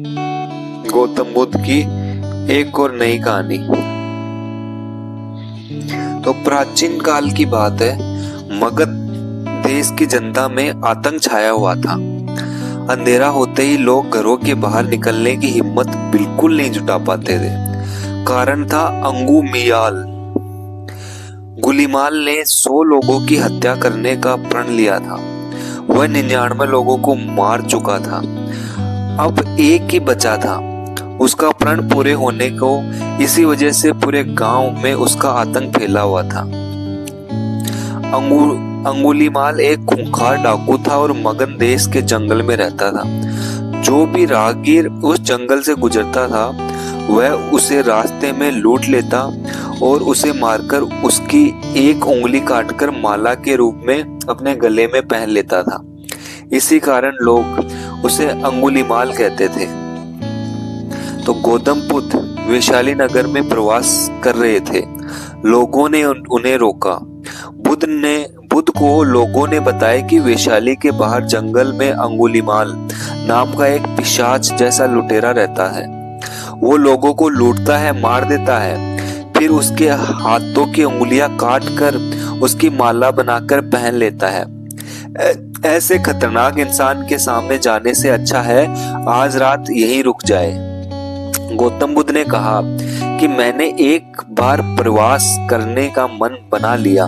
गौतम बुद्ध की एक और नई कहानी। तो प्राचीन काल की बात है। मगध देश की जनता में आतंक छाया हुआ था। अंधेरा होते ही लोग घरों के बाहर निकलने की हिम्मत बिल्कुल नहीं जुटा पाते थे। कारण था अंगुमियाल। गुलीमाल ने 100 लोगों की हत्या करने का प्रण लिया था। वह 99 लोगों को मार चुका था। अब एक ही बचा था। उसका प्रण पूरे होने को इसी वजह से पूरे गांव में उसका आतंक फैला हुआ था। अंगुलीमाल एक खूंखार डाकू था और मगध देश के जंगल में रहता था। जो भी राहगीर उस जंगल से गुजरता था वह उसे रास्ते में लूट लेता और उसे मारकर उसकी एक उंगली काटकर माला के रूप में अपने गले में पहन लेता था। इसी कारण लोग उसे अंगुलीमाल कहते थे। तो गौतम बुद्ध वैशाली नगर में प्रवास कर रहे थे। लोगों ने उन्हें रोका। बुद्ध को लोगों ने बताया कि वैशाली के बाहर जंगल में अंगुलीमाल नाम का एक पिशाच जैसा लुटेरा रहता है। वो लोगों को लूटता है, मार देता है, फिर उसके हाथों की उंगलियां काट कर उसकी माला बनाकर पहन लेता है। ऐसे खतरनाक इंसान के सामने जाने से अच्छा है आज रात यहीं रुक जाए। गौतम बुद्ध ने कहा कि मैंने एक बार प्रवास करने का मन बना लिया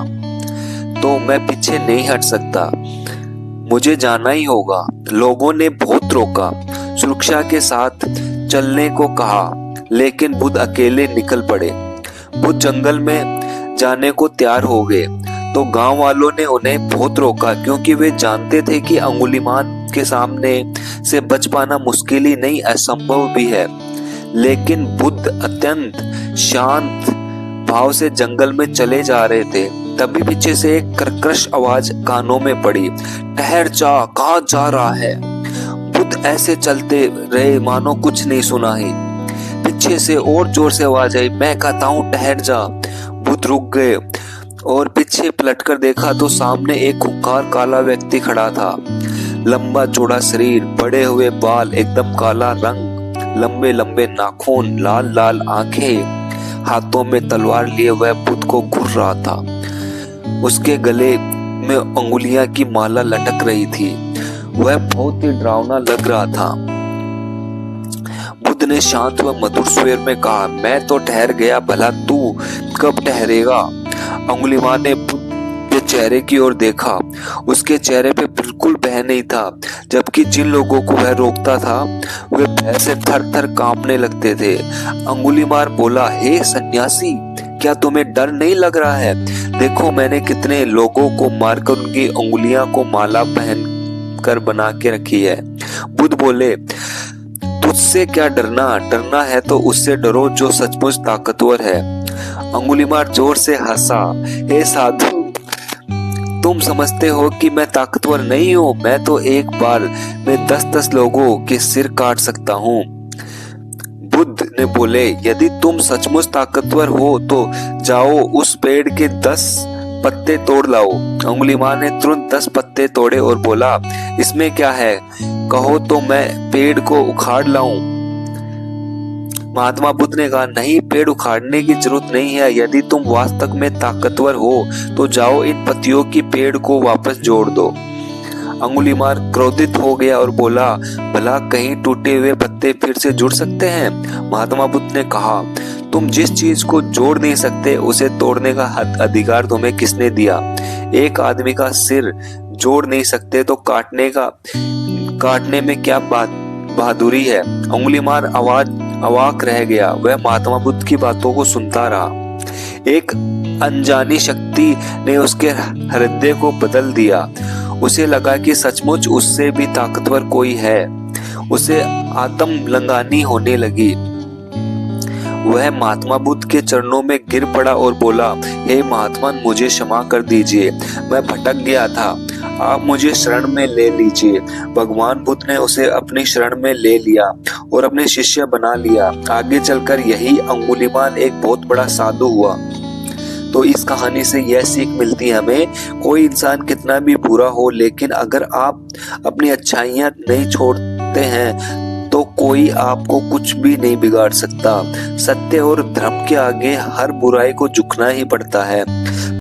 तो मैं पीछे नहीं हट सकता। मुझे जाना ही होगा। लोगों ने बहुत रोका, सुरक्षा के साथ चलने को कहा, लेकिन बुद्ध अकेले निकल पड़े। बुद्ध जंगल में जाने को तैयार हो गए तो गांव वालों ने उन्हें बहुत रोका, क्योंकि वे जानते थे कि अंगुलीमाल के सामने से बच पाना मुश्किल ही नहीं, असंभव भी है। लेकिन बुद्ध अत्यंत शांत भाव से जंगल में चले जा रहे थे। तभी पीछे से एक कर्कश आवाज कानों में पड़ी, ठहर जा, कहाँ जा रहा है? बुद्ध ऐसे चलते रहे मानो कुछ नहीं सुना ही। पीछे से और जोर से आवाज आई, मैं कहता हूँ ठहर जा। बुद्ध रुक गए और पीछे पलटकर देखा तो सामने एक खूंखार काला व्यक्ति खड़ा था। लंबा चौड़ा शरीर, बड़े हुए बाल, एकदम काला रंग, लंबे लंबे नाखून, लाल लाल आंखें, हाथों में तलवार लिए वह बुद्ध को घूर रहा था। उसके गले में अंगुलियां की माला लटक रही थी। वह बहुत ही डरावना लग रहा था। बुद्ध ने शांत व मधुर स्वर में कहा, मैं तो ठहर गया, भला तू कब ठहरेगा? अंगुलीमाल ने बुद्ध के चेहरे की ओर देखा। उसके चेहरे पे बिल्कुल भय नहीं था, जबकि जिन लोगों को वह रोकता था वे भय से थर थर कांपने लगते थे। अंगुलीमाल बोला, हे सन्यासी, क्या तुम्हें डर नहीं लग रहा है? देखो मैंने कितने लोगों को मारकर उनकी उंगलियां को माला पहन कर बना के रखी है। बुद्ध बोले, तुझसे क्या डरना है तो उससे डरो जो सचमुच ताकतवर है। अंगुलीमाल जोर से हंसा, हे साधु, तुम समझते हो कि मैं ताकतवर नहीं हूँ? मैं तो एक बार में 10-10 लोगों के सिर काट सकता हूँ। बुद्ध ने बोले, यदि तुम सचमुच ताकतवर हो तो जाओ उस पेड़ के 10 पत्ते तोड़ लाओ। अंगुलीमाल ने तुरंत 10 पत्ते तोड़े और बोला, इसमें क्या है, कहो तो मैं पेड़ को उखाड़ लाऊं। महात्मा बुद्ध ने कहा, नहीं, पेड़ उखाड़ने की जरूरत नहीं है। यदि तुम वास्तव में ताकतवर हो तो जाओ इन पत्तियों की पेड़ को वापस जोड़ दो। अंगुलीमाल क्रोधित हो गया और बोला, भला कहीं टूटे हुए पत्ते फिर से जुड़ सकते हैं? महात्मा बुद्ध ने कहा, तुम जिस चीज को जोड़ नहीं सकते उसे तोड़ने का अधिकार तुम्हें किसने दिया? एक आदमी का सिर जोड़ नहीं सकते तो काटने में क्या बहादुरी है? अंगुलीमाल अवाक रह गया। वह महात्मा बुद्ध की बातों को सुनता रहा। एक अनजानी शक्ति ने उसके हृदय को बदल दिया। उसे लगा कि सचमुच उससे भी ताकतवर कोई है। उसे आत्मलंघनी होने लगी। वह महात्मा बुद्ध के चरणों में गिर पड़ा और बोला, हे महात्मा, मुझे क्षमा कर दीजिए, मैं भटक गया था, आप मुझे शरण में ले लीजिए। भगवान बुद्ध ने उसे अपनी शरण में ले लिया और अपने शिष्य बना लिया। आगे चलकर यही अंगुलीमाल एक बहुत बड़ा साधु हुआ। तो इस कहानी से यह सीख मिलती है हमें, कोई इंसान कितना भी बुरा हो, लेकिन अगर आप अपनी अच्छाइयां नहीं छोड़ते हैं तो कोई आपको कुछ भी नहीं बिगाड़ सकता। सत्य और धर्म के आगे हर बुराई को झुकना ही पड़ता है।